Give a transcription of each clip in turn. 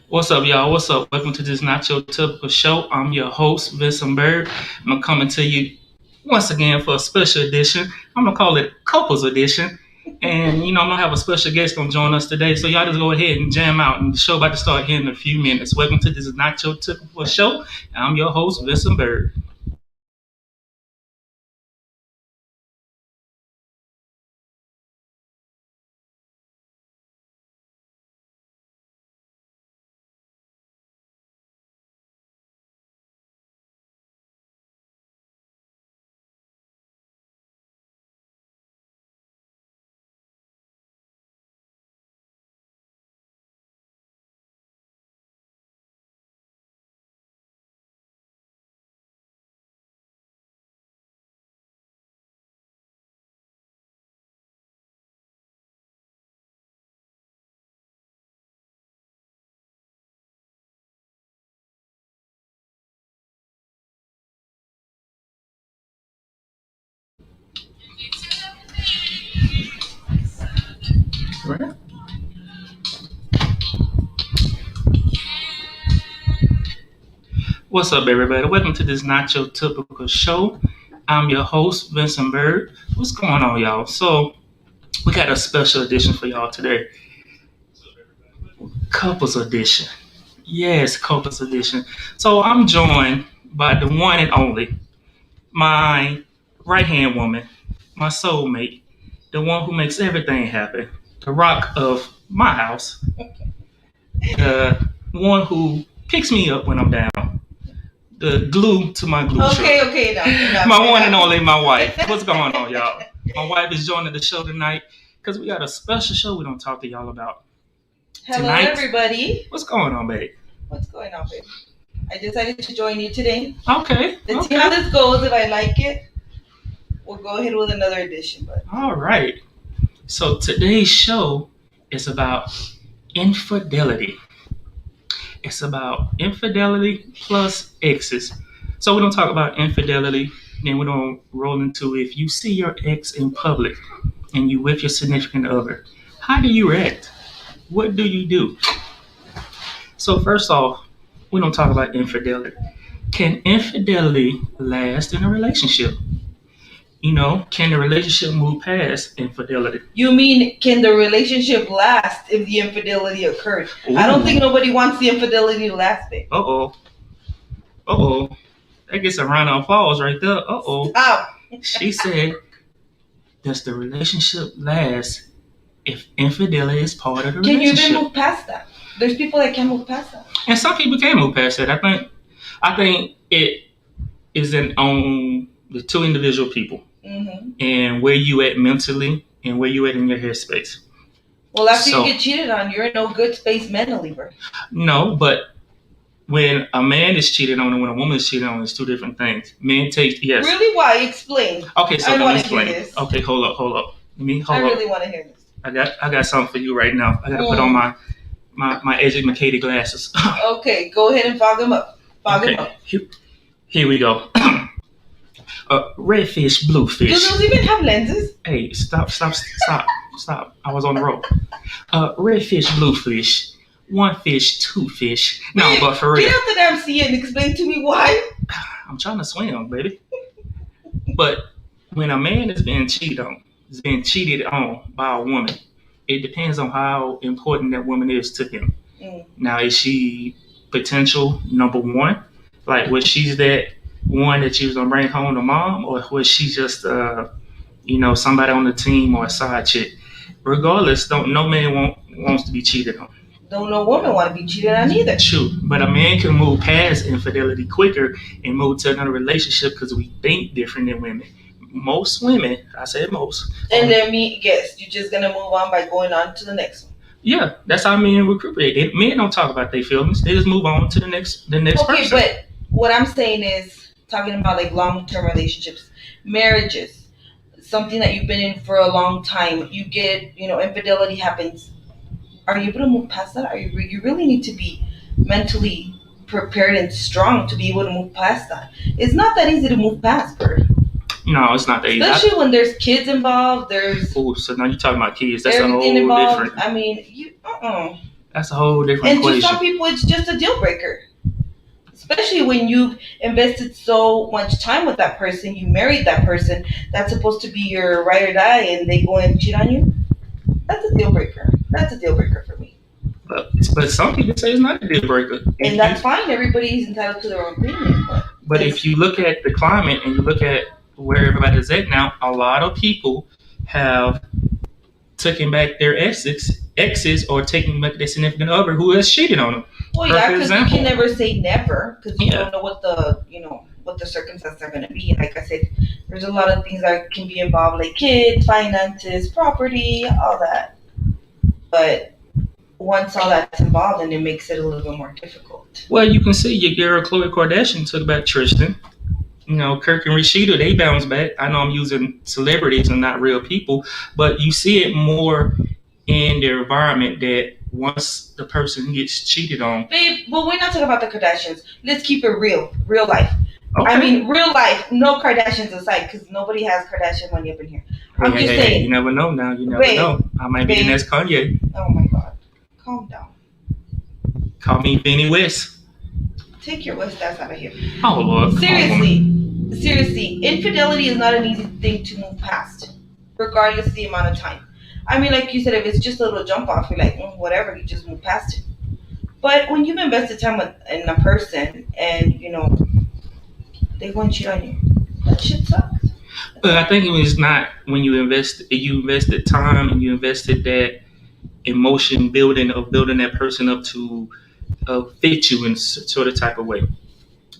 What's up, y'all? What's up? Welcome to this Not Your Typical Show. I'm your host, Vincent Bird. I'm coming to you once again for a special edition. I'm gonna call it Couples Edition. And I'm gonna have a special guest gonna join us today. So y'all just go ahead and jam out. And the show about to start here in a few minutes. Welcome to this Not Your Typical Show. I'm your host, Vincent Bird. Right. What's up, everybody? Welcome to this Not Your Typical Show. I'm your host, Vincent Bird. What's going on, y'all? So we got a special edition for y'all today. Couples edition. Yes, Couples edition. So I'm joined by the one and only, my right hand woman, my soulmate, the one who makes everything happen, the rock of my house, the one who picks me up when I'm down, the glue to my glue Okay, shop. okay, enough. My one and only, my wife. What's going on, y'all? My wife is joining the show tonight because we got a special show we're gonna talk to y'all about Hello, tonight. everybody. What's going on, babe? What's going on, babe? I decided to join you today. Okay. Let's see how this goes. If I like it, we'll go ahead with another edition. But All right. So today's show is about infidelity. It's about infidelity plus exes. So we're gonna talk about infidelity, then we're gonna roll into if you see your ex in public and you with your significant other, how do you react? What do you do? So first off, we're gonna talk about infidelity. Can infidelity last in a relationship? Can the relationship move past infidelity? you mean, can the relationship last if the infidelity occurred? I don't think nobody wants the infidelity to last, babe. Uh-oh. Uh-oh. That gets a round of applause right there. Uh-oh. Stop. She said, does the relationship last if infidelity is part of the Can you relationship? even move past that? There's people that can't move past that. And some people can move past that. I think it is on the two individual people Mm-hmm. and where you at mentally and where you at in your headspace. Well, after So- you get cheated on, you're in no good space mentally, bro. No, but when a man is cheated on and when a woman is cheated on, it's two different things. Men take yes. Really? Why? Explain. Okay, so I let me wanna hear explain. this. Okay, hold up. Hold I up. really want to hear this. I got something for you right now. I gotta put on my educated glasses. Okay, go ahead and fog them up. Fog them up. Here we go. Red fish, blue Do fish. those even have lenses? Hey, stop. I was on the road. Red fish, blue fish. One fish, two fish. No, Wait, but for real. Get out the damn sea and explain to me why. I'm trying to swim, baby. But when a man is being cheated on by a woman, it depends on how important that woman is to him. Mm. Now, is she potential number one? Like, was she that one that you was gonna bring home to mom, or was she just somebody on the team or a side chick? Regardless, no man wants to be cheated on. Don't no woman want to be cheated on either. True, but a man can move past infidelity quicker and move to another relationship because we think different than women. Most women, I said most. And then guess you're just gonna move on by going on to the next one. Yeah, that's how men recuperate. Men don't talk about their feelings; they just move on to the next Okay, person. but what I'm saying is talking about like long-term relationships, marriages, something that you've been in for a long time. You get, infidelity happens. Are you able to move past that? You really need to be mentally prepared and strong to be able to move past that. It's not that easy to move past, Bert. No, it's not that easy. Especially when there's kids involved. There's Oh, so now you're talking about kids. That's a whole everything involved. different. I mean, That's a whole different And to some equation. people, it's just a deal breaker. Especially when you've invested so much time with that person, you married that person, that's supposed to be your ride or die, and they go and cheat on you. That's a deal breaker. That's a deal breaker for me. But some people say it's not a deal breaker. And If you that's fine. Everybody's entitled to their own opinion. but if you look at the climate and you look at where everybody's at now, a lot of people have taken back their exes or taking back their significant other who has cheated on them. Well, yeah, Perfect because you example. can never say never because you Yeah. don't know what the circumstances are going to be. Like I said, there's a lot of things that can be involved, like kids, finances, property, all that. But once all that's involved, then it makes it a little bit more difficult. Well, you can see your girl Khloe Kardashian took back Tristan. Kirk and Rashida, they bounce back. I know I'm using celebrities and not real people, but you see it more in their environment that once the person gets cheated on. Babe, but we're not talking about the Kardashians. Let's keep it real life. Okay. I mean, real life, no Kardashians aside, because nobody has Kardashian money up in here. I'm just saying. You never know now. You never Babe, know. I might be the babe. next Kanye. Oh my God. Calm down. Call me Benny West. Take your West ass out of here. Oh, Lord. Seriously, infidelity is not an easy thing to move past, regardless of the amount of time. I mean, like you said, if it's just a little jump off, you're like, whatever, you just move past it. But when you've invested time in a person and, they go and cheat on you, that shit sucks. But I think it was not when you invested time and you invested that emotion building of building that person up to fit you in sort of type of way.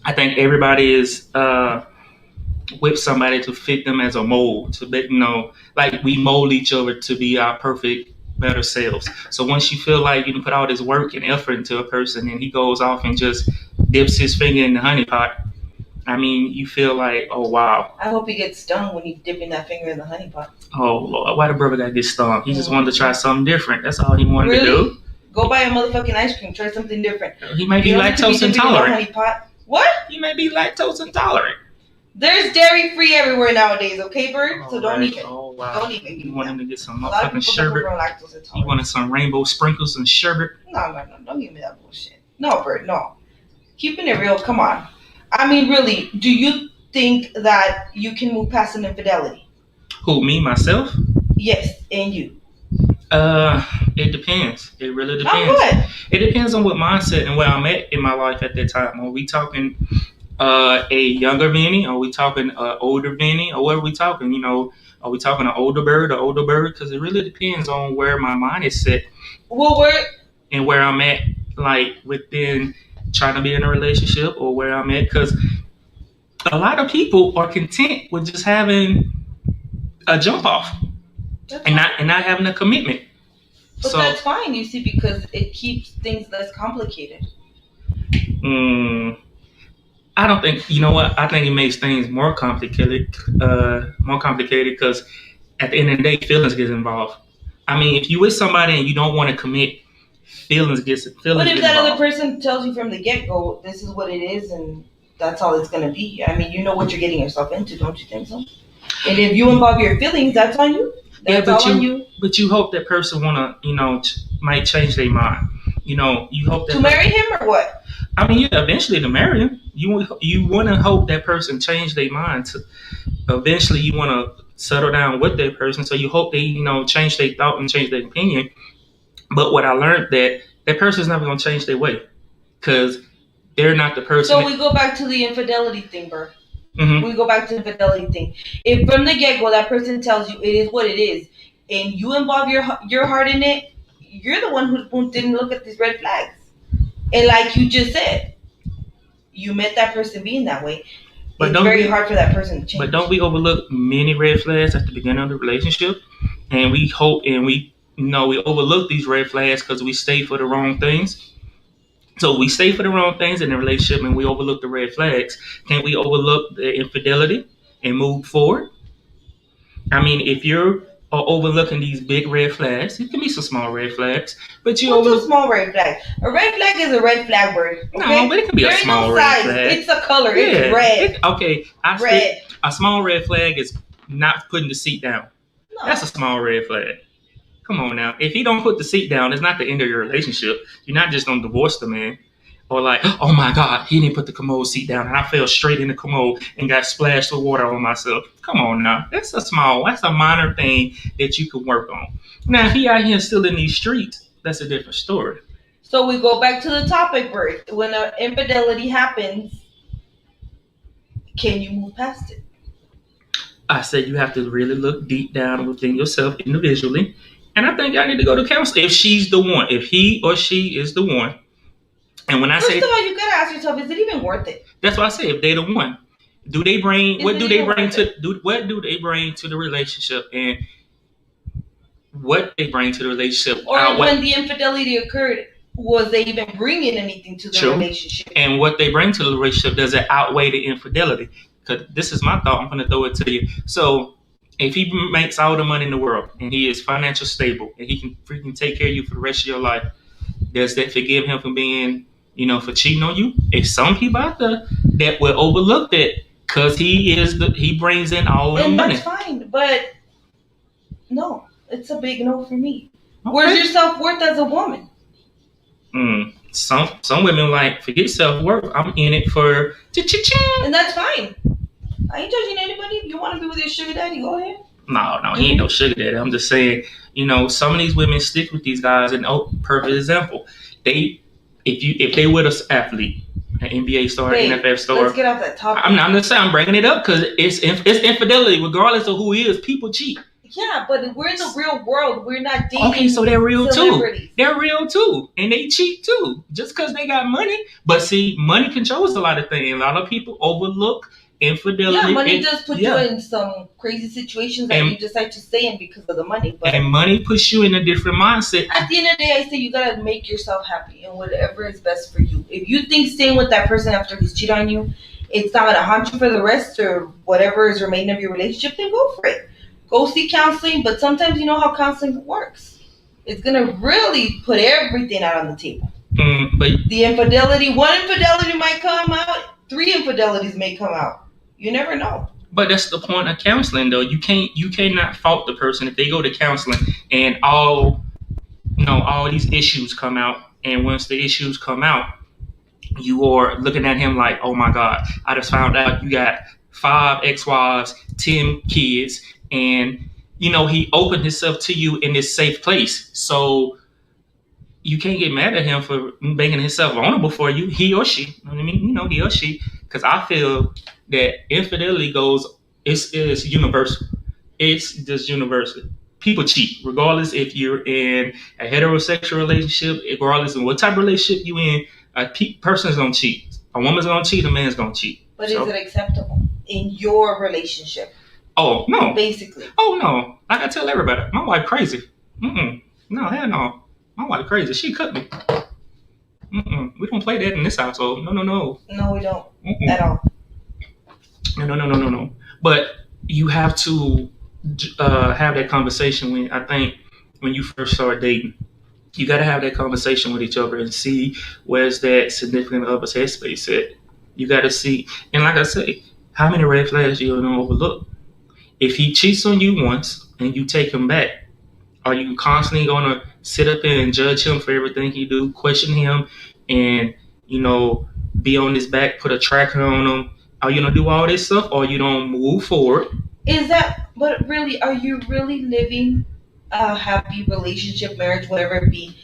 I think everybody is with somebody to fit them as a mold, to be, like we mold each other to be our perfect, better selves. So once you feel like you can put all this work and effort into a person and he goes off and just dips his finger in the honey pot, I mean, you feel like, oh wow. I hope he gets stung when he's dipping that finger in the honey pot. Oh Lord, why the brother got to get stung? He just wanted to try something different. That's all he wanted to do. Go buy a motherfucking ice cream. Try something different. He may be lactose intolerant. Honey pot. What? He may be lactose intolerant. There's dairy free everywhere nowadays, okay, Bird? So don't even. Oh wow. Don't even. You want him to get some motherfucking sherbet? You wanted some rainbow sprinkles and sherbet? No. Don't give me that bullshit. No, Bird. No. Keeping it real. Come on. I mean, really. Do you think that you can move past an infidelity? Who, me, myself? Yes, and you. It depends. It really depends. Oh, good. It depends on what mindset and where I'm at in my life at that time. Are we talking a younger Vinny? Are we talking older Vinny? Or what are we talking? Are we talking an older bird or older bird? Because it really depends on where my mind is set. Well, and where I'm at, like within trying to be in a relationship or where I'm at. Because a lot of people are content with just having a jump off. And not having a commitment. But that's fine, you see, because it keeps things less complicated. I don't think, you know what? I think it makes things more complicated because at the end of the day, feelings get involved. I mean, if you with somebody and you don't want to commit, feelings get involved. But if that other person tells you from the get-go, this is what it is and that's all it's going to be. I mean, you know what you're getting yourself into, don't you think so? And if you involve your feelings, that's on you. But you hope that person might change their mind. You hope that to marry him or what? I mean, yeah, eventually to marry him. You want to hope that person change their mind. To eventually, you want to settle down with that person. So you hope they change their thought and change their opinion. But what I learned that person is never going to change their way because they're not the person. So we go back to the infidelity thing, bro. Mm-hmm. We go back to the infidelity thing. If from the get-go that person tells you it is what it is, and you involve your heart in it, you're the one who didn't look at these red flags. And like you just said, you met that person being that way. But it's very hard for that person to change. But don't we overlook many red flags at the beginning of the relationship? And we hope and we overlook these red flags because we stay for the wrong things. So we stay for the wrong things in the relationship and we overlook the red flags. Can we overlook the infidelity and move forward? I mean, if you're overlooking these big red flags, it can be some small red flags. But What's a small red flag? A red flag is a red flag word. Okay? No, but it can be a small red flag. It's a color. Yeah, it's red. A small red flag is not putting the seat down. No. That's a small red flag. Come on now. If he don't put the seat down, it's not the end of your relationship. You're not just gonna divorce the man. Or like, oh my God, he didn't put the commode seat down and I fell straight in the commode and got splashed with water on myself. Come on now. That's a minor thing that you can work on. Now, if he out here still in these streets, that's a different story. So we go back to the topic, Bert. When an infidelity happens, can you move past it? I said you have to really look deep down within yourself individually. And I think y'all need to go to counseling if she's the one, if he or she is the one. And when I First say, of all, you gotta ask yourself, is it even worth it? that's why I say if they the one, do they bring Is what it do they even bring worth to do what do they bring to the relationship and what they bring to the relationship Or outweigh when the infidelity occurred, was they even bringing anything to the True. relationship? And what they bring to the relationship, does it outweigh the infidelity? Because this is my thought. I'm going to throw it to you. So if he makes all the money in the world and he is financially stable and he can freaking take care of you for the rest of your life, does that forgive him for being, for cheating on you? If some people out there that will overlook that because he brings in all the And money. that's fine, but no, it's a big no for me. Okay. Where's your self-worth as a woman? Some women like, forget self-worth. I'm in it for cha-cha-cha. And that's fine. I ain't judging anybody. If you want to be with your sugar daddy, go ahead. No, he ain't no sugar daddy. I'm just saying, some of these women stick with these guys. And perfect example. If they were an athlete, an NBA star, NFL star. Let's get off that topic. I'm just saying, I'm bringing it up because it's infidelity. Regardless of who he is, people cheat. Yeah, but we're in the real world. We're not dating. Okay, so they're real too. They're real too, and they cheat too, just because they got money. But see, money controls a lot of things. A lot of people overlook infidelity. Yeah, money does put you in some crazy situations that you decide to stay in because of the money. But and money puts you in a different mindset. At the end of the day, I say you gotta make yourself happy and whatever is best for you. If you think staying with that person after he's cheated on you, it's not gonna haunt you for the rest or whatever is remaining of your relationship, then go for it. Go seek counseling, but sometimes you know how counseling works. It's gonna really put everything out on the table. But the infidelity, one infidelity might come out, 3 infidelities may come out. You never know. But that's the point of counseling, though. You cannot fault the person if they go to counseling and all these issues come out. And once the issues come out, you are looking at him like, oh my God, I just found out you got 5 ex-wives, 10 kids, and he opened himself to you in this safe place. So you can't get mad at him for making himself vulnerable for you, he or she. You know what I mean? He or she. Because I feel that infidelity is universal. It's just universal. People cheat, regardless if you're in a heterosexual relationship, regardless of what type of relationship you're in. A person's gonna cheat. A woman's gonna cheat. A man's gonna cheat. But is it acceptable in your relationship? Oh no. Basically. Oh no. Like I tell everybody, my wife crazy. No, hell no. My wife crazy. She cut me. We don't play that in this household. No. No, we don't. At all. No. But you have to have that conversation when you first start dating. You got to have that conversation with each other and see where's that significant other's headspace at. You got to see. And like I say, how many red flags you gonna overlook? If he cheats on you once and you take him back, are you constantly going to sit up there and judge him for everything he do, question him, and, be on his back, put a tracker on him? Are you going to do all this stuff or you don't move forward? But really, are you really living a happy relationship, marriage, whatever it be,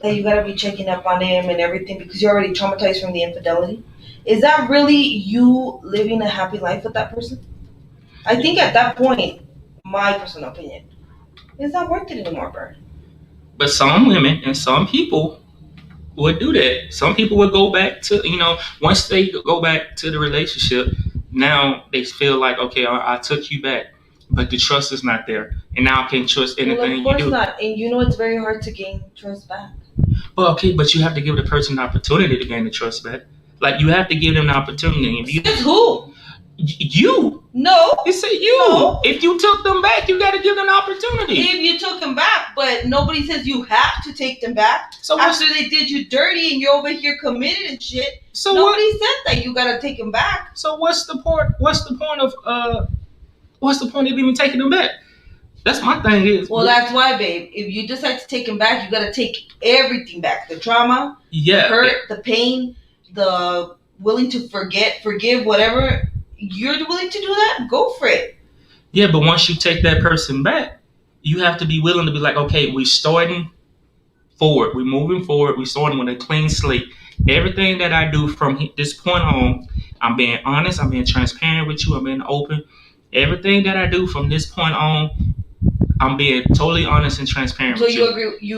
that you got to be checking up on him and everything because you're already traumatized from the infidelity? Is that really you living a happy life with that person? I think at that point, my personal opinion, it's not worth it anymore, Bert. But some women and some people would do that. Some people would go back to, once they go back to the relationship, now they feel like, okay, I took you back, but the trust is not there. And now I can't trust anything you do. Of course not. And it's very hard to gain trust back. Well, okay, but you have to give the person an opportunity to gain the trust back. Like, you have to give them an opportunity. It's who? You. No. You said you. No. If you took them back, you got to give them an opportunity. If you took them back, but nobody says you have to take them back. So after they did you dirty and you're over here committed and shit, so nobody said that you got to take them back. So what's the point of even taking them back? That's my thing is. Well, that's why, babe. If you decide to take him back, you gotta take everything back. The trauma, the hurt, the pain, the willing to forgive, whatever. You're willing to do that? Go for it. Yeah, but once you take that person back, you have to be willing to be like, okay, we're starting forward. We're moving forward. We're starting with a clean slate. Everything that I do from this point on, I'm being honest. I'm being transparent with you. I'm being open. Everything that I do from this point on, I'm being totally honest and transparent. So you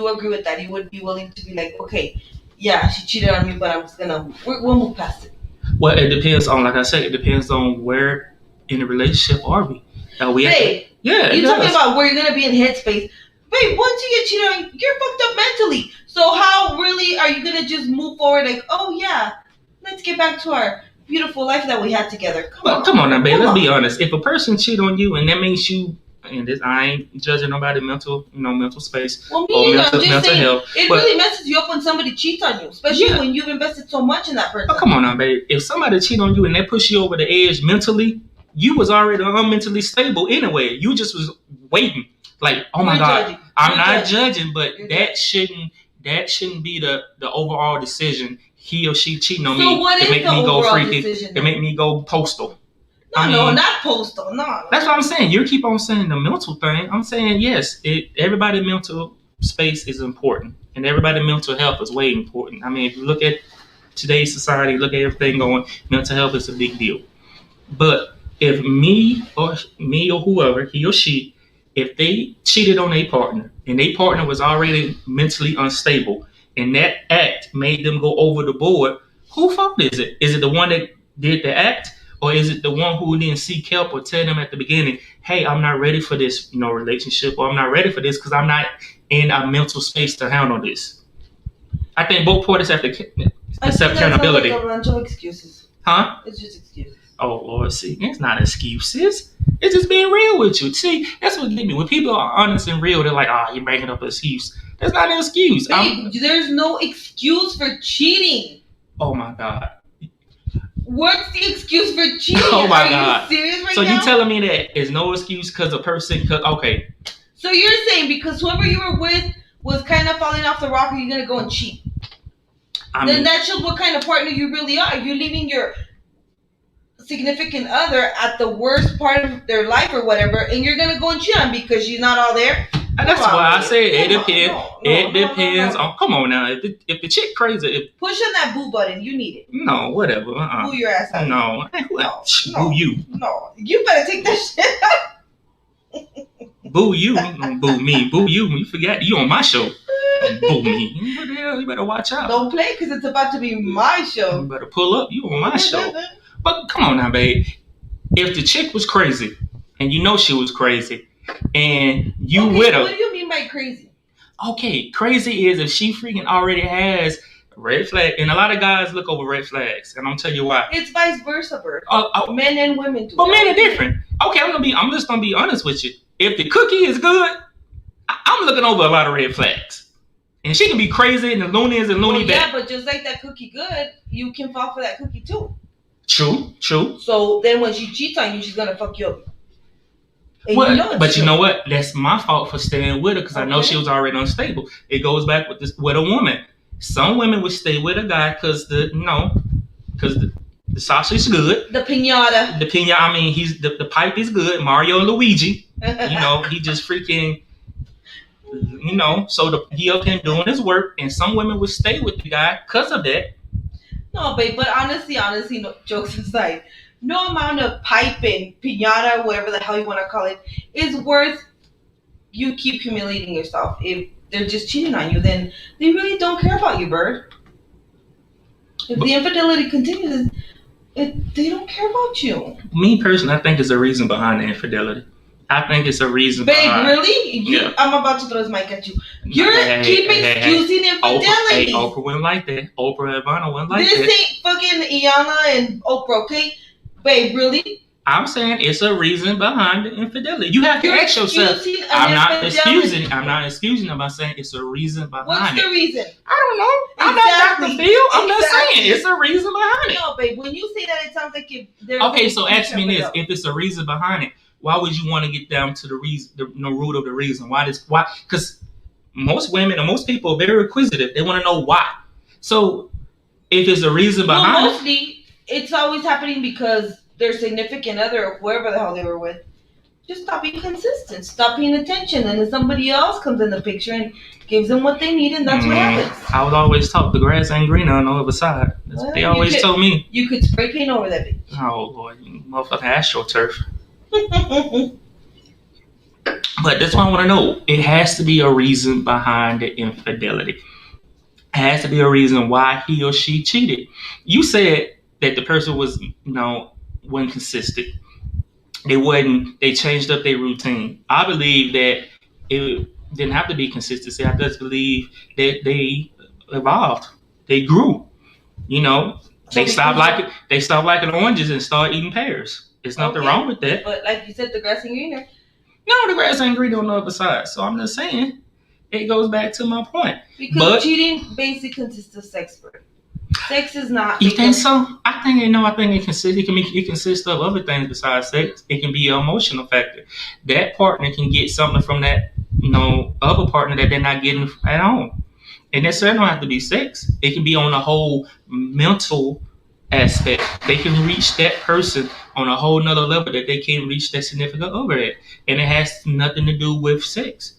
agree with that? You would be willing to be like, okay, yeah, she cheated on me, but I'm just we'll move past it. Well, it depends on, like I said, it depends on where in the relationship are we. Babe, yeah, you're talking about where you're gonna be in headspace. Babe, once you get cheated on, you're fucked up mentally. So how really are you gonna just move forward? Like, oh yeah, let's get back to our beautiful life that we had together. Come on now, babe. Let's be honest. If a person cheat on you and that makes you, and this, I ain't judging nobody mental space or mental health. It really messes you up when somebody cheats on you, especially when you've invested so much in that person. Oh, come on now, babe. If somebody cheat on you and they push you over the edge mentally, you was already unmentally stable anyway. You just was waiting. Like, oh my God, I'm not judging, but that shouldn't be the overall decision. He or she cheating on me to make me go freaky, to make me go postal. No, not postal. No. That's what I'm saying. You keep on saying the mental thing. I'm saying yes. Everybody's mental space is important, and everybody's mental health is way important. I mean, if you look at today's society, look at everything going, mental health is a big deal. But if me or whoever, he or she, if they cheated on a partner and their partner was already mentally unstable, and that act made them go over the board, whose fault is it? Is it the one that did the act? Or is it the one who didn't seek help or tell them at the beginning, hey, I'm not ready for this, relationship, or I'm not ready for this because I'm not in a mental space to handle this? I think both parties have to accept accountability. Like a bunch of excuses. Huh? It's just excuses. Oh, Lord, see, it's not excuses. It's just being real with you. See, that's what get me. When people are honest and real, they're like, you're making up an excuse. That's not an excuse. Babe, there's no excuse for cheating. Oh, my God. What's the excuse for cheating? Oh my God! Are you serious right now? So you telling me that there's no excuse because a person? Okay. So you're saying because whoever you were with was kind of falling off the rocker, you're gonna go and cheat? Then that shows what kind of partner you really are. You're leaving your significant other at the worst part of their life or whatever, and you're gonna go and cheat on because she's not all there. That's why I say it depends. It depends on. Come on now. If the chick crazy, push on that boo button. You need it. No, whatever. Boo your ass out. No. Boo you. No, you better take that shit out. Boo you. Boo me. Boo you. You forgot you on my show. Boo me. What the hell? You better watch out. Don't play because it's about to be my show. You better pull up. You on my show. But come on now, babe. If the chick was crazy, and you know she was crazy, and you with her. What do you mean by crazy? Okay, crazy is if she freaking already has a red flag, and a lot of guys look over red flags, and I'm tell you why. It's vice versa, Bert. Men and women do. But men are different. Okay, I'm just gonna be honest with you. If the cookie is good, I'm looking over a lot of red flags, and she can be crazy and the loony is a loony back. Yeah, but just like that cookie good, you can fall for that cookie too. True. So then when she cheats on you, she's gonna fuck you up. But you know what? That's my fault for staying with her because I know she was already unstable. It goes back with a woman. Some women would stay with a guy because the sausage is good. The piñata. I mean, the pipe is good. Mario and Luigi. He just freaking. So he up here doing his work, and some women would stay with the guy because of that. No, babe, but honestly, no, jokes aside, no amount of pipe and piñata, whatever the hell you want to call it, is worth you keep humiliating yourself. If they're just cheating on you, then they really don't care about you, Bird. If the infidelity continues, they don't care about you. Me personally, I think there's a reason behind the infidelity. I think it's a reason. Babe, really? Yeah. I'm about to throw this mic at you. You're excusing infidelity. Oprah wouldn't like that. Oprah and Ivana wouldn't like that. This ain't fucking Iyanla and Oprah, okay? Babe, really? I'm saying it's a reason behind the infidelity. You have to ask yourself. I'm not excusing. I'm saying it's a reason behind it. What's the reason? I don't know. I'm not Dr. Phil. I'm just saying it's a reason behind it. No, babe. When you say that, it sounds like if there's. Okay, so ask me this: if it's a reason behind it, why would you want to get down to the reason, the root of the reason why this? Why? Because most women or most people are very inquisitive. They want to know why. So if there's a reason Well, behind it, mostly it's always happening because their significant other or whoever the hell they were with just stop being consistent, stop paying attention, and then somebody else comes in the picture and gives them what they need, and that's what happens. I was always taught the grass ain't greener on the other side. That's what they always told me. You could spray paint over that bitch. Oh Lord, you motherfucking astroturf. But that's what I want to know. It has to be a reason behind the infidelity. It has to be a reason why he or she cheated. You said that the person was, wasn't consistent. They changed up their routine. I believe that it didn't have to be consistency. I just believe that they evolved. They grew. They stopped liking oranges and started eating pears. There's nothing wrong with that. But like you said, the grass ain't greener. No, the grass ain't greener on the other side. So I'm just saying, it goes back to my point. Because cheating basically consists of sex. Sex is not. You think so? I think it consists of other things besides sex. It can be an emotional factor. That partner can get something from that, other partner that they're not getting at home. And necessarily don't have to be sex. It can be on a whole mental aspect. They can reach that person on a whole nother level that they can't reach that significant other at. And it has nothing to do with sex.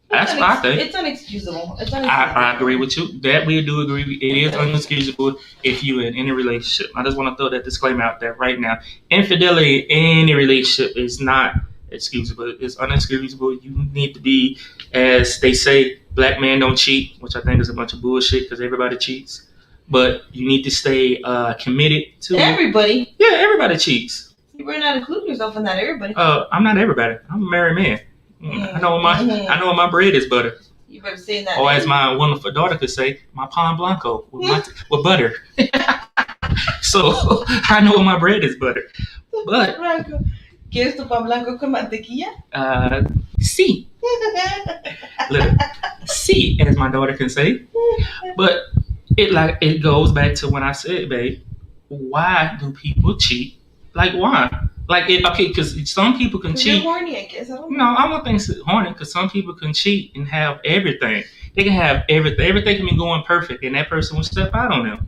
That's what I think. It's unexcusable. I agree with you. That we do agree. It is unexcusable if you're in any relationship. I just want to throw that disclaimer out there right now. Infidelity in any relationship is not excusable. It's unexcusable. You need to be, as they say, black men don't cheat, which I think is a bunch of bullshit because everybody cheats. But you need to stay committed to everybody. Yeah, everybody cheats. You better not include yourself in that. Everybody. I'm not everybody. I'm a married man. I know what my bread is butter. You better say that. Or as my wonderful daughter could say, my pan blanco with butter. So I know what my bread is butter. But ¿Quieres tu pan blanco con mantequilla? Sí. Sí, as my daughter can say. But it goes back to when I said, babe, why do people cheat? Like why? Because some people can cheat. You're horny, I guess. I don't know. No, I don't think it's horny because some people can cheat and have everything. They can have everything. Everything can be going perfect, and that person will step out on them.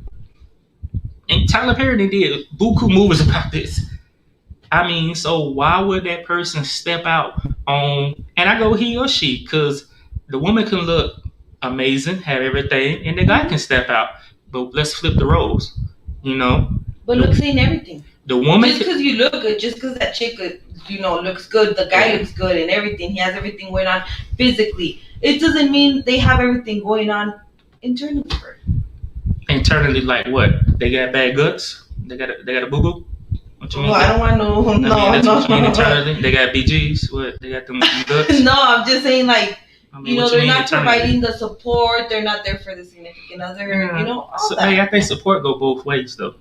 And Tyler Perry did buku movies about this. I mean, so why would that person step out on? And I go he or she because the woman can look amazing, have everything, and the guy can step out. But let's flip the roles, But looks ain't everything. The woman just because you look good, just because that chick, looks good, the guy looks good and everything. He has everything going on physically. It doesn't mean they have everything going on internally. Internally, like what? They got bad guts. They got a boo boo. What you mean? I don't want no. That's what you mean internally. They got BGs. What? They got them guts. No, I'm just saying they're not providing the support. They're not there for the significant other. All that. Hey, I think support go both ways though.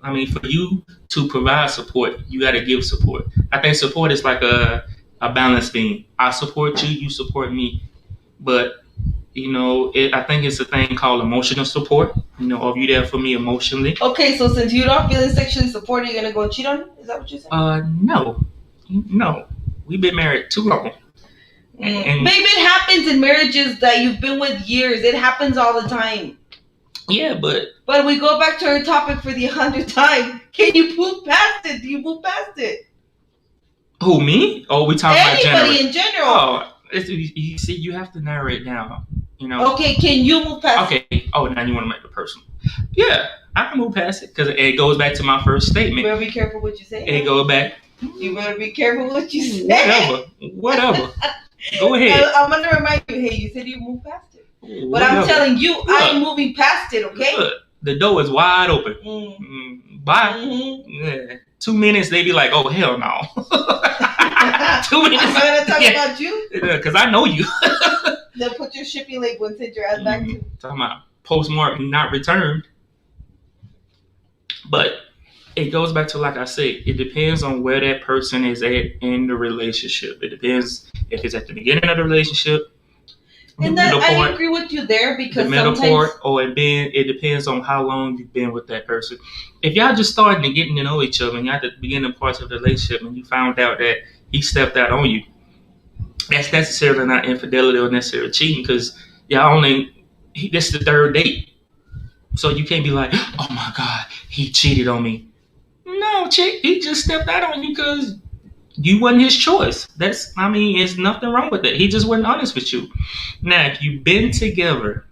I mean, for you to provide support, you got to give support. I think support is like a balance thing. I support you, you support me. But, I think it's a thing called emotional support. Are you there for me emotionally? Okay, so since you're not feeling sexually supported, you're going to go cheat on him? Is that what you're saying? No. We've been married too long. Babe, it happens in marriages that you've been with years. It happens all the time. Yeah, but we go back to our topic for the 100th time. Can you move past it? Do you move past it? Who, me? Or we talking about anybody in general? Oh, you see, you have to narrow it down. Okay, can you move past it? Okay. Oh, now you want to make it personal. Yeah, I can move past it because it goes back to my first statement. You better be careful what you say. It goes back. You better be careful what you say. Whatever. Go ahead. I'm going to remind you, hey, you said you moved past it. But I'm telling you, I'm moving past it, okay? Look, the door is wide open. Bye. Yeah. 2 minutes, they be like, oh, hell no. 2 minutes. I'm going to talk about you? Because I know you. Then put your shipping label and send your ass back to. Talking about postmark not returned. But it goes back to, like I said, it depends on where that person is at in the relationship. It depends if it's at the beginning of the relationship. And I agree with you there because the middle part, or it depends on how long you've been with that person. If y'all just starting to getting to know each other and y'all at the beginning parts of the relationship and you found out that he stepped out on you. That's necessarily not infidelity or necessarily cheating because y'all only this is the third date. So you can't be like, oh my God, he cheated on me. No, chick, he just stepped out on you because you wasn't his choice. I mean, there's nothing wrong with that. He just wasn't honest with you. Now, if you've been together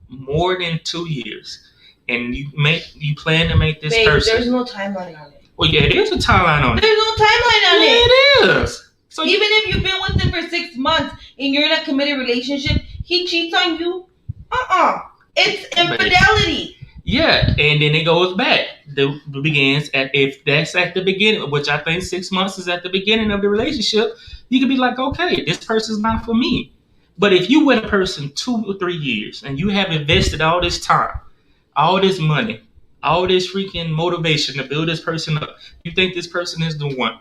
more than 2 years and you plan to make this Babe, person. there's no timeline on it. Well, yeah, there's a timeline on it. There's no timeline on it. Yeah, it is. So even if you've been with him for 6 months and you're in a committed relationship, he cheats on you. It's infidelity. Yeah, and then it goes back. The begins at if that's at the beginning, which I think 6 months is at the beginning of the relationship. You could be like, okay, this person's not for me. But if you with a person 2 or 3 years and you have invested all this time, all this money, all this freaking motivation to build this person up, you think this person is the one,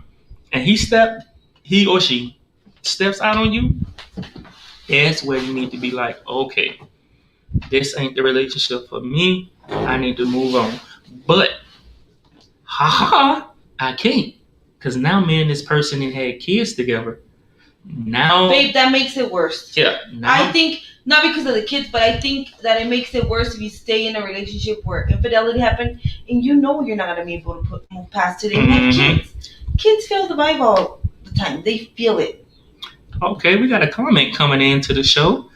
and he or she steps out on you, that's where you need to be like, okay, this ain't the relationship for me. I need to move on. But, I can't. Because now me and this person had kids together. Now, babe, that makes it worse. Yeah. I think, not because of the kids, but I think that it makes it worse if you stay in a relationship where infidelity happened and you know you're not going to be able to move past it. And kids feel the vibe all the time. They feel it. Okay, we got a comment coming into the show.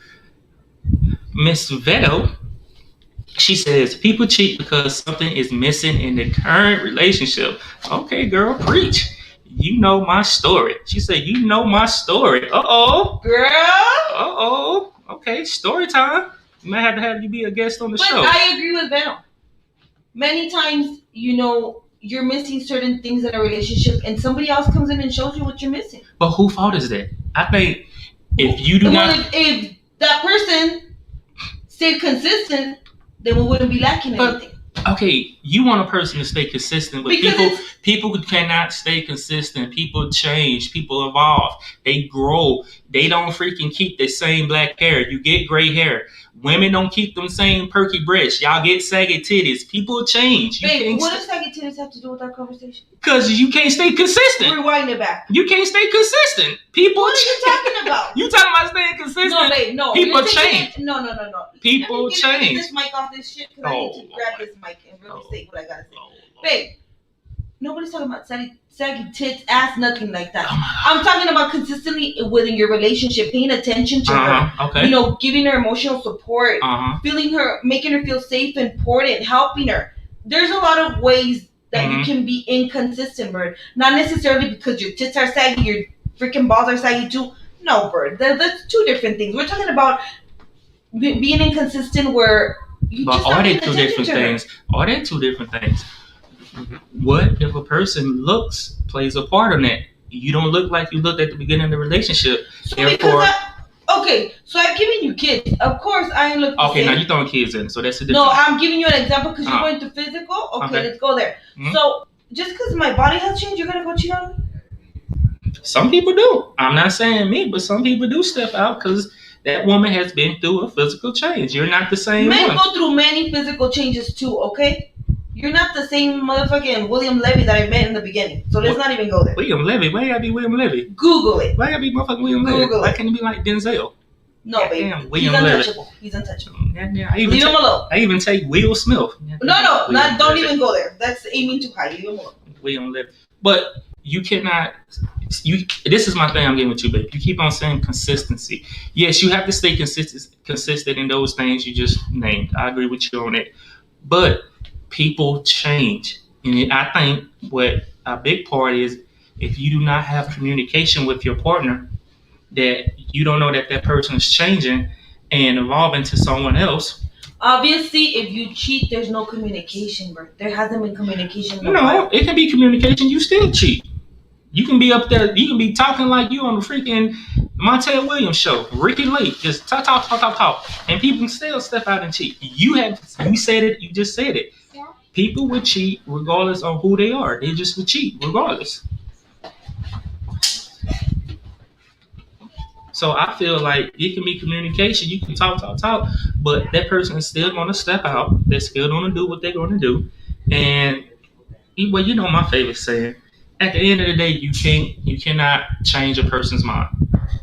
Miss Vetto, she says, people cheat because something is missing in the current relationship. Okay, girl, preach. You know my story. She said, you know my story. Uh-oh. Girl. Uh-oh. Okay, story time. You might have to have you be a guest on the show. But I agree with Venom. Many times, you're missing certain things in a relationship and somebody else comes in and shows you what you're missing. But whose fault is that? I think if you do not... If that person stayed consistent, then we wouldn't be lacking anything. Okay, you want a person to stay consistent, but people cannot stay consistent. People change. People evolve. They grow. They don't freaking keep the same black hair. You get gray hair. Women don't keep them same perky breasts. Y'all get saggy titties. People change. Babe, what does saggy titties have to do with our conversation? Because you can't stay consistent. Rewind it back. You can't stay consistent. People. What are you talking about? You talking about staying consistent? No, babe, no. People change. No. People change. Get this mic off this shit because I need to grab this mic and really say what I gotta say. Babe, nobody's talking about saggy tits, ass, nothing like that. I'm talking about consistently within your relationship, paying attention to her. Okay. Giving her emotional support, feeling her, making her feel safe, important, helping her. There's a lot of ways that you can be inconsistent, Bird. Not necessarily because your tits are saggy, your freaking balls are saggy too. No, Bird. That's two different things. We're talking about being inconsistent where you just are they two different things? Are they two different things? What if a person looks plays a part in that? You don't look like you looked at the beginning of the relationship. So therefore, so I've given you kids. Of course, I ain't looking. Okay, now you're throwing kids in, so that's a different. No, I'm giving you an example because you're going to physical. Okay, let's go there. So just because my body has changed, you're gonna go cheat on me? Some people do. I'm not saying me, but some people do step out because that woman has been through a physical change. You're not the same. Men go through many physical changes too. Okay. You're not the same motherfucking William Levy that I met in the beginning. So let's not even go there. William Levy? Why gotta be William Levy? Google it. Why gotta be motherfucking William Levy? Why can't it be like Denzel? No, baby. He's untouchable. He's untouchable. Leave him alone. I even take Will Smith. Don't even go there. That's aiming too high. Leave him alone. William Levy. But you cannot... This is my thing I'm getting with you, babe. You keep on saying consistency. Yes, you have to stay consistent in those things you just named. I agree with you on that. But people change. And I think what a big part is if you do not have communication with your partner, that you don't know that person is changing and evolving to someone else. Obviously, if you cheat, there's no communication, bro. There hasn't been communication. No, it can be communication. You still cheat. You can be up there. You can be talking like you on the freaking Montel Williams show, Ricky Lake, just talk, and people can still step out and cheat. You said it. You just said it. Yeah. People would cheat regardless of who they are. They just would cheat regardless. So I feel like it can be communication. You can talk, but that person is still going to step out. They're still going to do what they're going to do. And well, you know my favorite saying. At the end of the day, you cannot change a person's mind.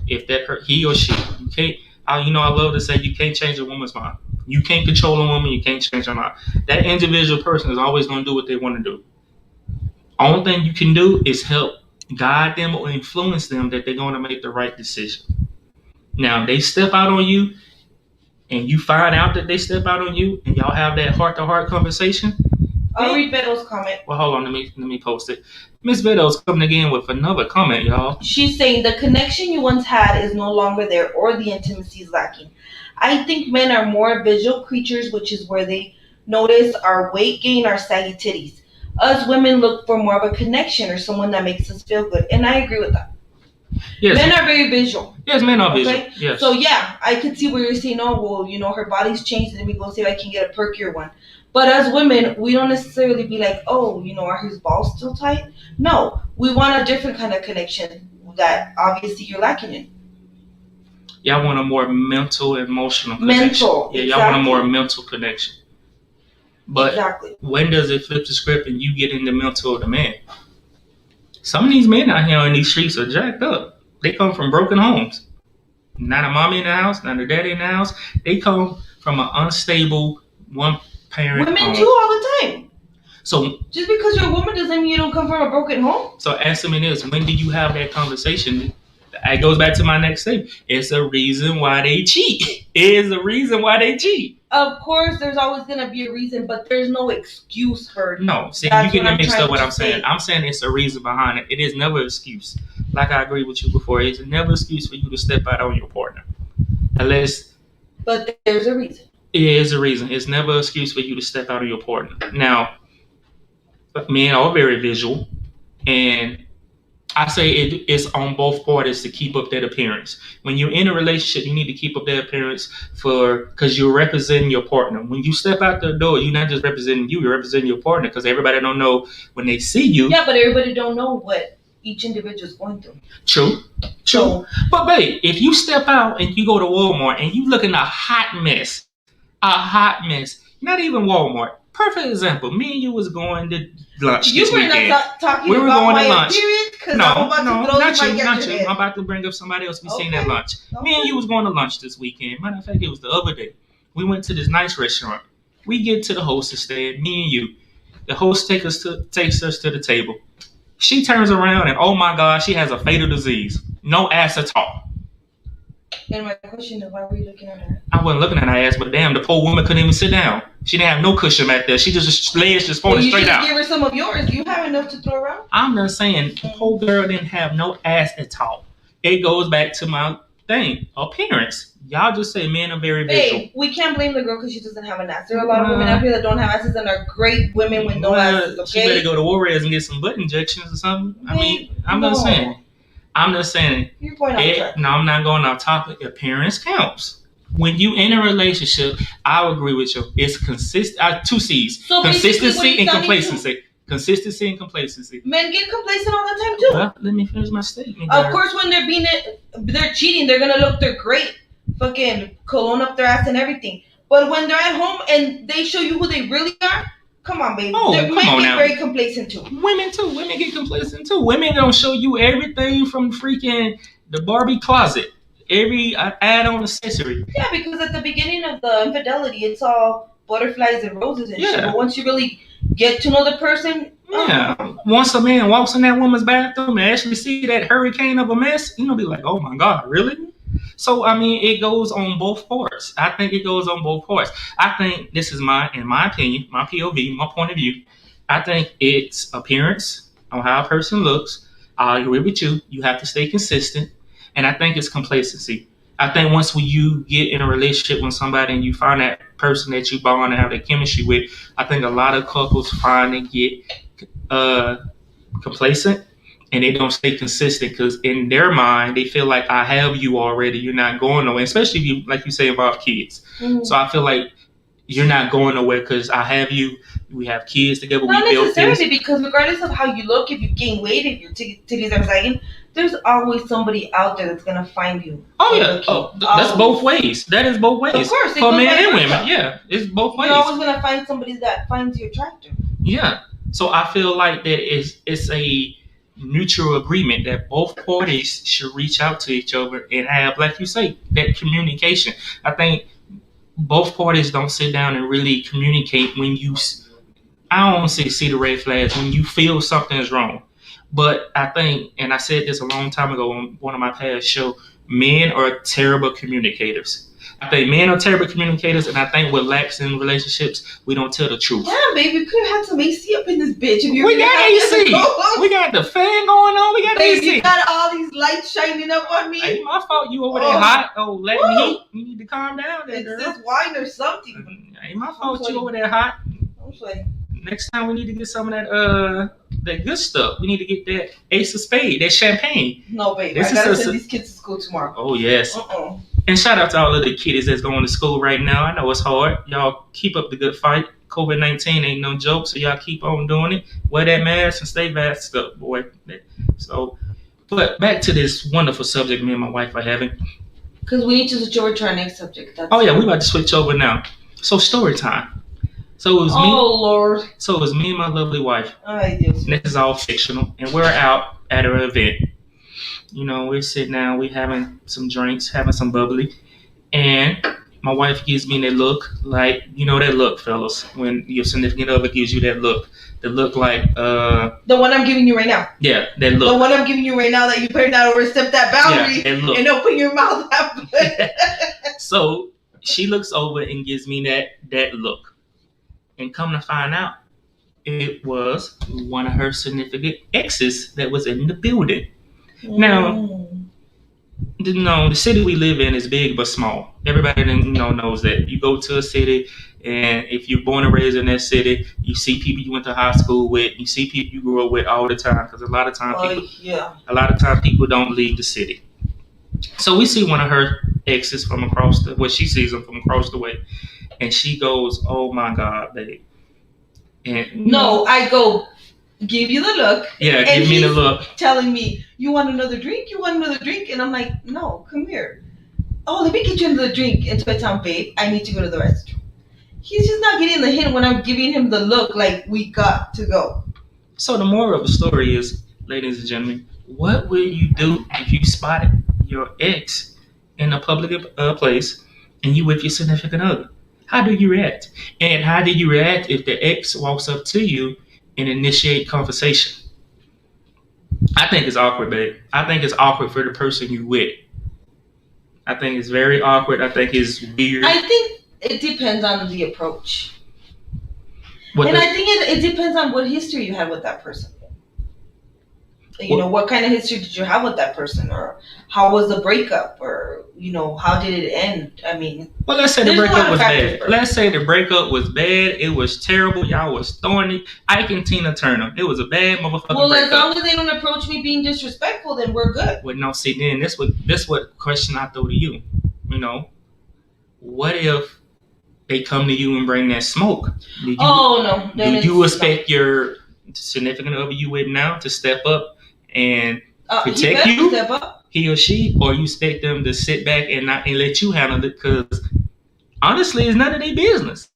If he or she, you can't. I love to say you can't change a woman's mind. You can't control a woman. You can't change her mind. That individual person is always going to do what they want to do. Only thing you can do is help guide them or influence them that they're going to make the right decision. Now, they step out on you, and you find out that they step out on you, and y'all have that heart-to-heart conversation. I'll read Beto's comment. Well, hold on. Let me post it. Miss Beto's coming again with another comment, y'all. She's saying the connection you once had is no longer there, or the intimacy is lacking. I think men are more visual creatures, which is where they notice our weight gain, our saggy titties. Us women look for more of a connection or someone that makes us feel good, and I agree with that. Yes. Men are very visual. Yes, men are visual. Okay? Yes. So yeah, I could see where you're saying, oh well, her body's changed, and we go see if I can get a perkier one. But as women, we don't necessarily be like, oh, are his balls still tight? No, we want a different kind of connection that obviously you're lacking in. Y'all want a more mental, emotional connection. Yeah, y'all want a more mental connection. But when does it flip the script and you get in the mental of the man? Some of these men out here in these streets are jacked up. They come from broken homes. Not a mommy in the house, not a daddy in the house. They come from an unstable one-parent Women home. too all the time. So just because you're a woman doesn't mean you don't come from a broken home. So answer me this: when do you have that conversation? It goes back to my next statement. It's a reason why they cheat. It is a reason why they cheat. Of course, there's always going to be a reason, but there's no excuse for it. No, see, you getting mixed up what I'm saying. I'm saying it's a reason behind it. It is never an excuse. Like I agree with you before, it's never an excuse for you to step out on your partner. But there's a reason. It is a reason. It's never an excuse for you to step out on your partner. Now, men are very visual, and I say it's on both parties to keep up that appearance. When you're in a relationship, you need to keep up that appearance because you're representing your partner. When you step out the door, you're not just representing you, you're representing your partner, because everybody don't know when they see you. Yeah, but everybody don't know what each individual is going through. True. But babe, if you step out and you go to Walmart and you look in a hot mess, not even Walmart. Perfect example. Me and you was going to lunch this weekend. You were not talking about my period? No, not you. I'm about to bring up somebody else we seen at lunch. Okay. Me and you was going to lunch this weekend. Matter of fact, it was the other day. We went to this nice restaurant. We get to the hostess stand, me and you. The host takes us to the table. She turns around and, oh my God, she has a fatal disease. No ass at all. And my question is, why were you looking at her? I wasn't looking at her ass, but damn, the poor woman couldn't even sit down. She didn't have no cushion back there. She just legs just pointing straight out. You should give her some of yours. You have enough to throw around. I'm not saying the poor girl didn't have no ass at all. It goes back to my thing, appearance. Y'all just say men are very visual. Hey, we can't blame the girl because she doesn't have an ass. There are a lot of women out here that don't have asses and are great women with no asses. Okay? She better go to Warriors and get some butt injections or something. I'm not saying. You're going off track. No, I'm not going off topic. Appearance counts. When you in a relationship, I agree with you. It's two C's. So consistency and complacency. Consistency and complacency. Men get complacent all the time too. Well, let me finish my statement. Of course, when they're cheating, they're gonna look they're great. Fucking cologne up their ass and everything. But when they're at home and they show you who they really are, come on, baby. Men get very complacent too. Women too. Women get complacent too. Women don't show you everything from freaking the Barbie closet. Every add-on accessory. Yeah, because at the beginning of the infidelity, it's all butterflies and roses and shit. But once you really get to know the person, once a man walks in that woman's bathroom and actually see that hurricane of a mess, be like, oh my God, really? So it goes on both parts. I think it goes on both parts. I think this is in my opinion, my POV, my point of view. I think it's appearance on how a person looks. I agree with you. You have to stay consistent. And I think it's complacency. I think once you get in a relationship with somebody and you find that person that you bond and have that chemistry with, I think a lot of couples finally get complacent and they don't stay consistent because in their mind, they feel like I have you already. You're not going nowhere, especially if you, like you say, involve kids. Mm-hmm. So I feel like you're not going nowhere because I have you. We have kids together. Not necessarily, because regardless of how you look, if you gain weight, if your titties are sagging, there's always somebody out there that's gonna find you. Oh yeah, that's both ways. That is both ways. Of course, for men and women. Yeah, it's both ways. You're always gonna find somebody that finds you attractive. Yeah. So I feel like that it's a mutual agreement that both parties should reach out to each other and have, like you say, that communication. I think both parties don't sit down and really communicate when I don't see the red flags when you feel something is wrong. But I think, and I said this a long time ago on one of my past shows, men are terrible communicators. I think men are terrible communicators, and I think what lacks in relationships, we don't tell the truth. Yeah, baby, we could have had some AC up in this bitch. If We got AC. We got the fan going on. We got baby, AC. you got all these lights shining up on me. Ain't my fault. You over there hot. Oh, let me. You need to calm down there, girl. It's this wine or something. Ain't my fault. You over there hot. Next time we need to get some of that good stuff. We need to get that Ace of Spade, that champagne. No, baby. I gotta send these kids to school tomorrow. Oh yes. And shout out to all of the kiddies that's going to school right now. I know it's hard. Y'all keep up the good fight. COVID-19 ain't no joke, so y'all keep on doing it. Wear that mask and stay masked up, boy. So, but back to this wonderful subject me and my wife are having. Because we need to switch over to our next subject. Oh yeah, we about to switch over now. So story time. So it was me. Oh Lord. So it was me and my lovely wife. I do. And this is all fictional, and we're out at an event. You know, we're sitting down, we're having some drinks, having some bubbly, and my wife gives me that look, like, you know that look, fellas, when your significant other gives you that look. The look like the one I'm giving you right now. Yeah, that look. The one I'm giving you right now that you better not overstep that boundary and open your mouth up. So she looks over and gives me that look. And come to find out, it was one of her significant exes that was in the building. Now, the city we live in is big but small. Everybody knows that. You go to a city, and if you're born and raised in that city, you see people you went to high school with, you see people you grew up with all the time. Because a lot of time people don't leave the city. So we see one of her exes from across she sees them from across the way, and she goes, "Oh my God, babe." And I go, give you the look. Yeah, give me the look. Telling me, you want another drink? You want another drink? And I'm like, no, come here. Oh, let me get you another drink. And so I tell him, babe, I need to go to the restroom. He's just not getting the hint when I'm giving him the look like we got to go. So the moral of the story is, ladies and gentlemen, what will you do if you spotted your ex in a public place and you with your significant other? How do you react? And how do you react if the ex walks up to you and initiate conversation? I think it's awkward, babe. I think it's awkward for the person you with. I think it's very awkward. I think it's weird. I think it depends on the approach. I think it depends on what history you had with that person. What kind of history did you have with that person? Or how was the breakup? Or, how did it end? I mean... Well, let's say the breakup was bad. Let's say the breakup was bad. It was terrible. Y'all was throwing it. Ike and Tina Turner. It was a bad motherfucking breakup. As long as they don't approach me being disrespectful, then we're good. Well, no, see, then this what question I throw to you. What if they come to you and bring that smoke? No. Do you expect your significant other you with now to step up and protect you, he or she, or you expect them to sit back and let you handle it? Because honestly, it's none of their business.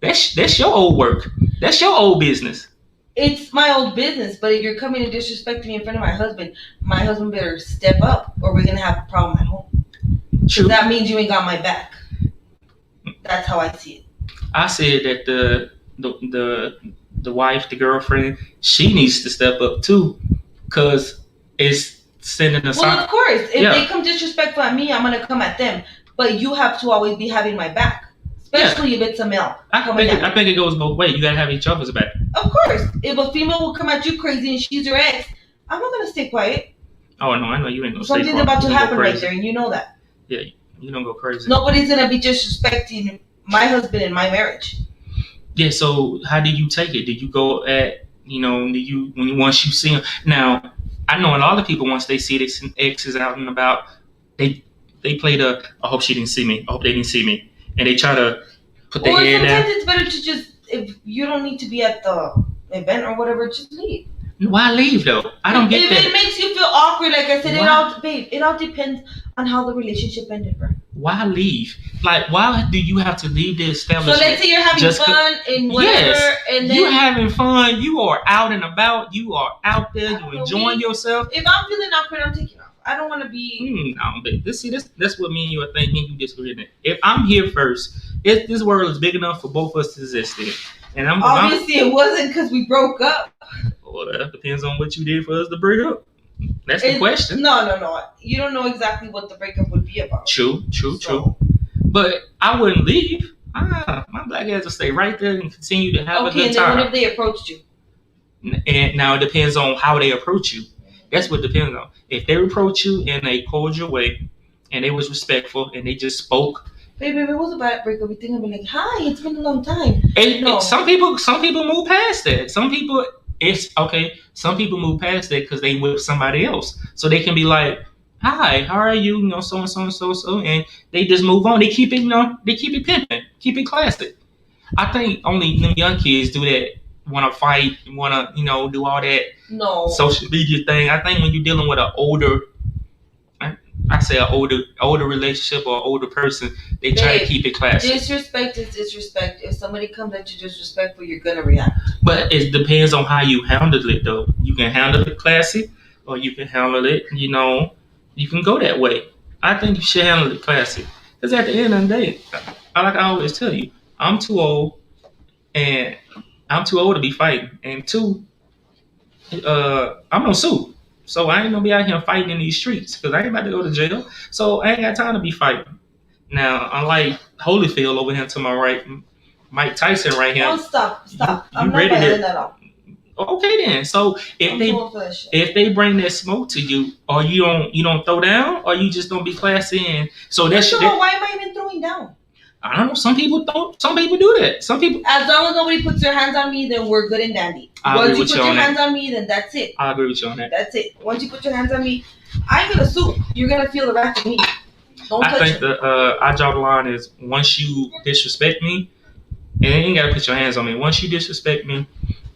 That's your old work. That's your old business. It's my old business. But if you're coming and disrespecting me in front of my husband better step up, or we're gonna have a problem at home. True. That means you ain't got my back. That's how I see it. I said that the wife, the girlfriend, she needs to step up too. Because it's sending a sign. Well, of course. If they come disrespectful at me, I'm going to come at them. But you have to always be having my back. Especially if it's a male. I think it goes both ways. You got to have each other's back. Of course. If a female will come at you crazy and she's your ex, I'm not going to stay quiet. Oh, no. I know you ain't going to stay quiet. Something's about to happen right there, and you know that. Yeah, you don't go crazy. Nobody's going to be disrespecting my husband in my marriage. Yeah, so how did you take it? Did you go at... once you see them. Now, I know a lot of people, once they see their exes out and about, they play I hope she didn't see me. I hope they didn't see me. And they try to put their head down. Sometimes it's better to just, if you don't need to be at the event or whatever, just leave. Why leave, though? I don't get that. If it makes you feel awkward, like I said, it all depends on how the relationship ended, bro. why leave? Like, why do you have to leave the So establishment? let's say you're having Just fun and whatever, yes, and you then having fun. You are out and about. You are out there. I You don't know, enjoying me. yourself. If I'm feeling awkward, I'm taking off. I don't want to be. No, but that's what me and you are thinking. You disagree. With. If I'm here first, if this world is big enough for both of us to exist in, and Obviously, it wasn't because we broke up. well, that depends on what you did for us to break up. That's the question. No. You don't know exactly what the breakup would be about. True. But I wouldn't leave. My black ass would stay right there and continue to have a Okay, good and then time. what if they approached you? And now it depends on how they approach you. That's what it depends on. If they approach you in a cordial way and they was respectful and they just spoke. Baby, if it was a bad breakup, we think I'd be like, hi, it's been a long time. No. Some people move past that. Some people it's okay. Some people move past that because they with somebody else. So they can be like, hi, how are you? You know, so and so and so, and they just move on. They keep it, they keep it pimping, keep it classic. I think only them young kids do that. Want to fight, want to do all that social media thing. I think when you're dealing with an older, I say an older relationship or older person, they try to keep it classy. Disrespect is disrespect. If somebody comes at you disrespectful, you're gonna react. But it depends on how you handle it, though. You can handle it classy, or you can handle it. You can go that way. I think you should handle it classy, because at the end of the day, like I always tell you, I'm too old, and I'm too old to be fighting, and two, I'm no suit. So I ain't gonna be out here fighting in these streets because I ain't about to go to jail. So I ain't got time to be fighting. Now, unlike Holyfield over here to my right, Mike Tyson right here. Oh, stop. I'm not ready violent at all. Okay then. So if they bring that smoke to you, or you don't throw down, or you just don't be classy in. So that's why am I even throwing down? I don't know. Some people don't. Some people do that. Some people. As long as nobody puts their hands on me, then we're good and dandy. Once you put your hands on me, then that's it. I agree with you on that. That's it. Once you put your hands on me, I ain't gonna sue. You're gonna feel the wrath of me. Don't touch I think I draw the line is once you disrespect me, and you ain't gotta put your hands on me. Once you disrespect me, and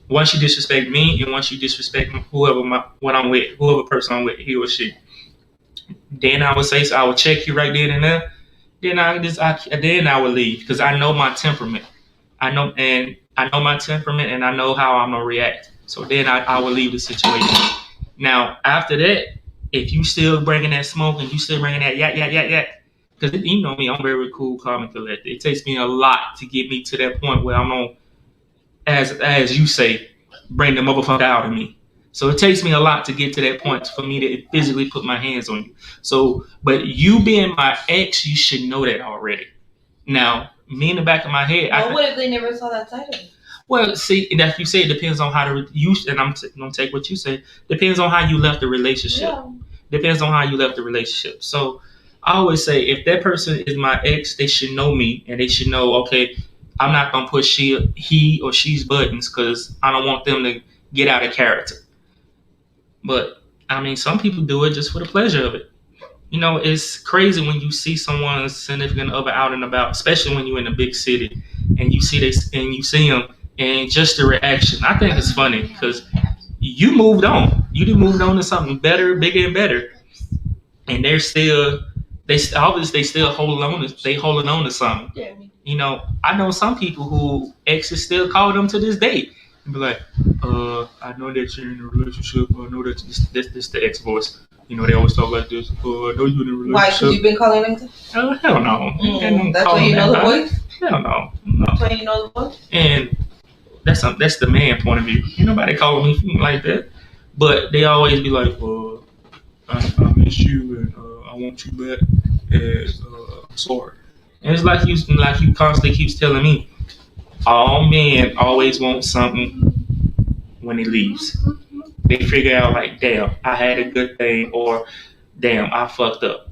once you disrespect whoever person I'm with, he or she, then I would say so. I would check you right then and there. Then I would leave because I know my temperament. I know my temperament, and I know how I'm gonna react. So then I would leave the situation. Now after that, if you still bringing that smoke and you still bringing that yak, because you know me, I'm very cool, calm, and collected. It takes me a lot to get me to that point where I'm on, as you say, bring the motherfucker out of me. So it takes me a lot to get to that point for me to physically put my hands on you. So, but you being my ex, you should know that already. Now, me in the back of my head. What if they never saw that side of me? Well, see, that you say it depends on how and I'm gonna take what you say. Depends on how you left the relationship. Yeah. Depends on how you left the relationship. So I always say if that person is my ex, they should know me and they should know, okay, I'm not gonna push he or she's buttons because I don't want them to get out of character. But I mean, some people do it just for the pleasure of it. It's crazy when you see someone's significant other out and about, especially when you're in a big city and you see them and just the reaction. I think it's funny because you moved on. You moved on to something better, bigger and better, and they still holding on. They holding on to something. Yeah. I know some people who exes still call them to this day and be like, I know that you're in a relationship. I know that this the ex voice. They always talk like this. I know you're in a relationship. Why? Because you've been calling them? Oh, hell no. That's why you know the voice? Hell no. That's why you know the voice? And that's the man point of view. Ain't nobody calling me like that. But they always be like, I miss you and I want you back. And I'm sorry. And it's like you constantly keeps telling me, all men always want something when he leaves. They figure out like, damn, I had a good thing, or damn, I fucked up.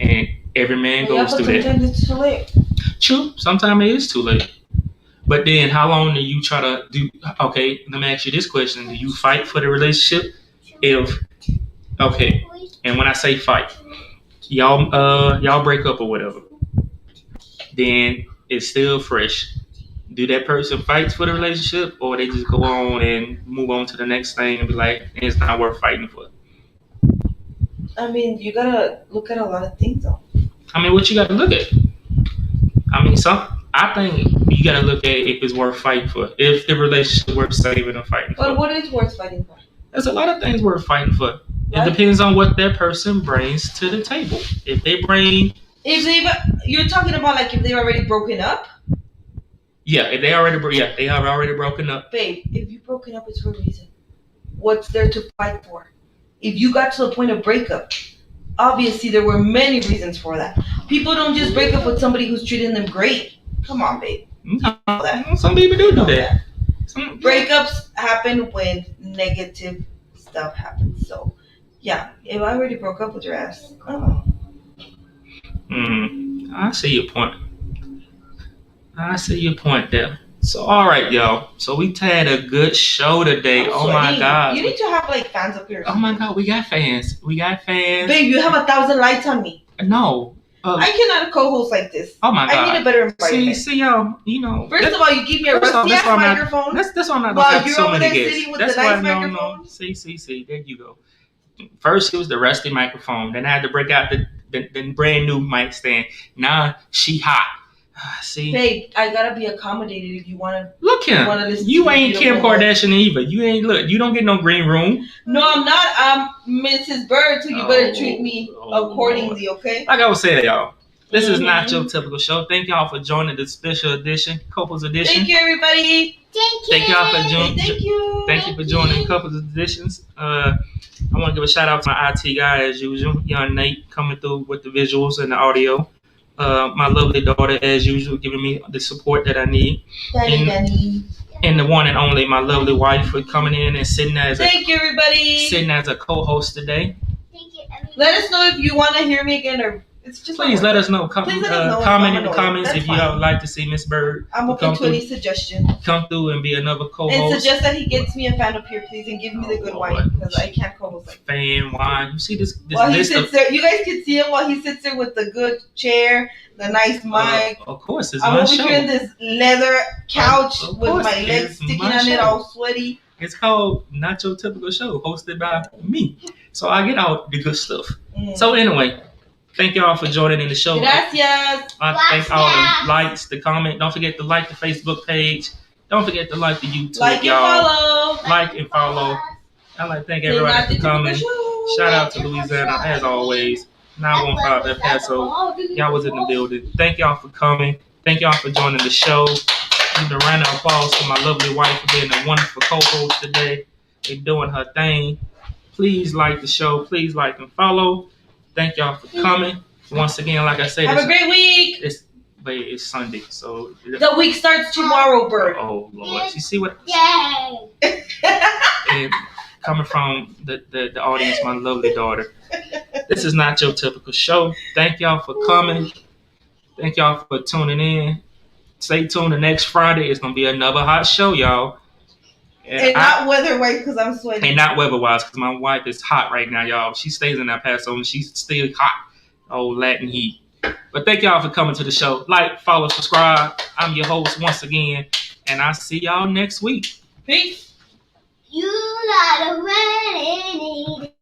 And every man goes through that. Sometimes it's too late. True, sometimes it is too late. But then how long do you try to do? Okay, let me ask you this question. Do you fight for the relationship? And when I say fight, y'all break up or whatever, then it's still fresh. Do that person fight for the relationship, or they just go on and move on to the next thing and be like, it's not worth fighting for? I mean, you gotta look at a lot of things though. I mean, what you got to look at? I mean, I think you got to look at if it's worth fighting for, if the relationship is worth saving or fighting for. But what is worth fighting for? There's a lot of things worth fighting for. It Right. depends on what that person brings to the table. If they bring, you're talking about like if they've already broken up. Yeah, if they already, they have already broken up. Babe, if you've broken up, it's for a reason. What's there to fight for? If you got to the point of breakup, obviously there were many reasons for that. People don't just break up with somebody who's treating them great. Come on, babe. Some people do that. Breakups happen when negative stuff happens. So, yeah, if I already broke up with your ass, I see your point there. So, all right, y'all. So we had a good show today. Oh my God. You need to have like fans up here. Oh my God, we got fans. Babe, you have 1,000 lights on me. No. I cannot co-host like this. Oh my God. I need a better environment. See, y'all, you know. First of all, you give me a rusty ass microphone. That's why I'm not while going to have you're so over many there guests. sitting with That's the why nice microphone. No. See, there you go. First, it was the rusty microphone. Then I had to break out the brand new mic stand. Now she hot. See, babe, I gotta be accommodated if you wanna. Look him. You ain't Kim Kardashian either. You ain't You don't get no green room. No, I'm not. I'm Mrs. Bird, so you better treat me accordingly, okay? Like I was saying, y'all, this is not your typical show. Thank y'all for joining the special edition, couples edition. Thank you, everybody. Thank y'all for joining. Thank you for joining couples editions. I want to give a shout out to my IT guy as usual, young Nate, coming through with the visuals and the audio. My lovely daughter, as usual, giving me the support that I need. Danny. And the one and only, my lovely wife, for coming in and sitting as Thank you, everybody. Sitting as a co-host today. Thank you, everybody. Let us know if you want to hear me again, or it's just. Please let us know. Comment in the comments if you would like to see Miss Bird. I'm open to any suggestion. Come through and be another co-host. And suggest that he gets me a fan up here, please, and give me the good wine, because I can't co-host like fan wine. You see this while he sits there. You guys can see him while he sits there with the good chair, the nice mic. Of course, it's I'm my over show. here in this leather couch with my legs sticking on it, all sweaty. It's called Not Your Typical Show, hosted by me. So I get out the good stuff. So anyway, thank y'all for joining in the show. Gracias. Thank all the likes, the comment. Don't forget to like the Facebook page. Don't forget to like the YouTube, y'all. Like and follow. I'd like to thank everybody for coming. Shout out to Louisiana, as always. 915 El Paso. Y'all was in the building. Thank y'all for coming. Thank y'all for joining the show. Give a round of applause to my lovely wife for being a wonderful co-host today and doing her thing. Please like the show. Please like and follow. Thank y'all for coming. Once again, like I said, have a great week. It's Sunday, so the week starts tomorrow, Bird. Oh Lord, you see what? Yay! And coming from the audience, my lovely daughter. This is Not Your Typical Show. Thank y'all for coming. Thank y'all for tuning in. Stay tuned. The next Friday is gonna be another hot show, y'all. And not weather-wise, because I'm sweating. And not weather-wise, because my wife is hot right now, y'all. She stays in El Paso, and she's still hot. Oh, Latin heat. But thank y'all for coming to the show. Like, follow, subscribe. I'm your host once again, and I'll see y'all next week. Peace. You not a